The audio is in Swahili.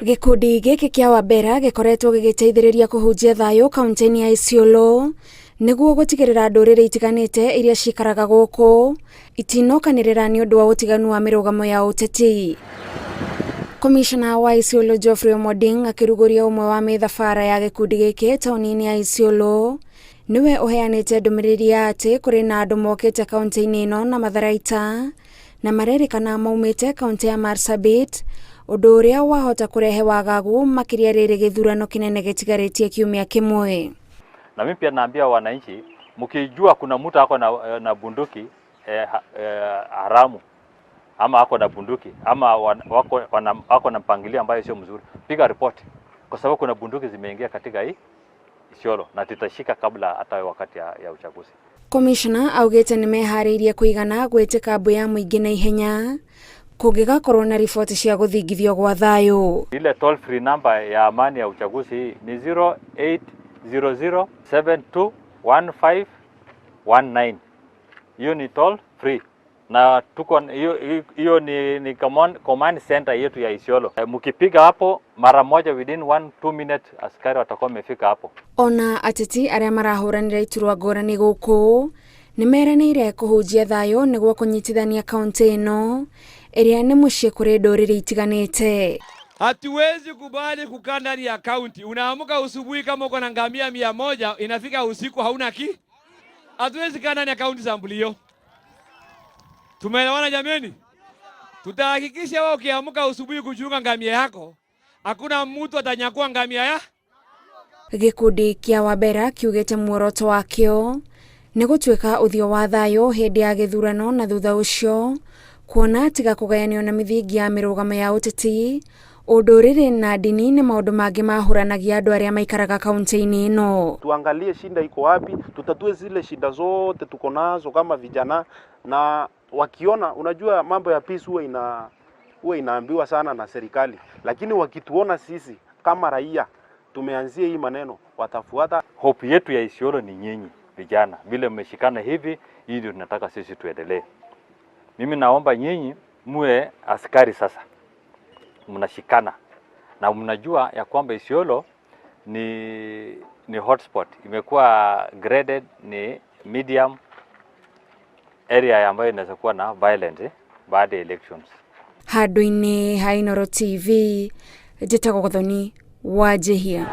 Gikundi giki kia Wabera gikoretwo gigiteithĩrĩria kũhunjia thayũ kaunti-inĩ ya Isiolo nĩguo gũtigĩrĩra ndũrĩrĩ itiganĩte iria cikaraga gũkũ itinokanĩrĩra nĩ ũndũ wa ũtiganu wa mĩrũgamo ya ũteti. Komishona wa Isiolo Geoffrey Omoding akĩrugũria ũmwe wa mĩthabara ya gĩkundi gĩkĩ taũni-inĩ ya Isiolo niwe ũheanĩte ndũmĩrĩri ya atĩ kũrĩ na andũ mokĩte kaunti-inĩ ĩno na matharaita na marerĩkana maumĩte kaunti ya Marsabit, ũndũ ũrĩa wahota kũrehe wagagu makĩria rĩrĩ gĩthurano kĩnene gĩtigarĩtie kiumia kĩmwe. Na mimi pia naambia wananchi, mkijua kuna mtu ako na bunduki haramu ama ako na bunduki ama wako na mpangilio ambayo sio mzuri, piga ripoti, kwa sababu kuna bunduki zimeingia katika hii Isiolo na tutashika kabla hata wakati ya uchaguzi. Komishona augĩte nĩ meharĩirie kũigana gwĩtĩka mbũ ya mũingĩ na ihenya kũngĩgakorwo na riboti cia gũthingithio gwa thayũ. Ile toll free number ya amani ya uchaguzi hii ni 0800721519. Hiyo ni toll free. Na tuko hiyo ni command center yetu ya Isiolo. Mkipiga hapo mara moja within 1-2 minutes askari watakuwa wamefika hapo. Ona ateti arĩa marahũranĩra iturwa ngũrani gũkũ nĩmeranĩire kũhunjia thayũ nĩguo kũnyitithania kaunti ĩno ĩrĩa nĩ mũciĩ kũrĩ ndũrĩrĩ itiganĩte. Hatuwezi kubali kukaa ndani ya kaunti. Unaamka usubuhi kama uko na ngamia 100, inafika usiku hauna hatuwezi kaa ndani ya kaunti za mbulio. Tumeelewana jameni? Tutahakikisha wewe ukiamka usubuhi kuchunga ngamia yako, hakuna mtu atanyakua ngamia ya. Gikundi kia Wabera kiugĩte muoroto wakĩo nĩ gũtuĩka ũthio wa thayũ hĩndĩ ya gĩthurano na thutha ũcio kuona tiga kũgayanio na mithingi ya mĩrũgamo ya ũteti, ũndũrĩrĩ na ndini nĩ maũndũ mangĩ mahũranagia andũ arĩa maikaraga kaunti-inĩ ĩno. Tuangalie shida iko wapi, tutatue zile shida zote tuko nazo kama vijana, na wakiona, unajua mambo ya peace huwa inaambiwa sana na serikali, lakini wakituona sisi kama raia tumeanzia hii maneno watafuata. Hope yetu ya Isiolo ni nyinyi vijana, vile mmeshikana hivi, hii ndio tunataka sisi tuendelee. Mimi naomba nyinyi muwe askari sasa, mnashikana na mnajua ya kwamba Isiolo ni hotspot, imekuwa graded ni medium area ambayo inaweza kuwa na violence baada ya elections. Handũ-inĩ ha Inooro TV, njĩtagwo Gathoni Wanjihia.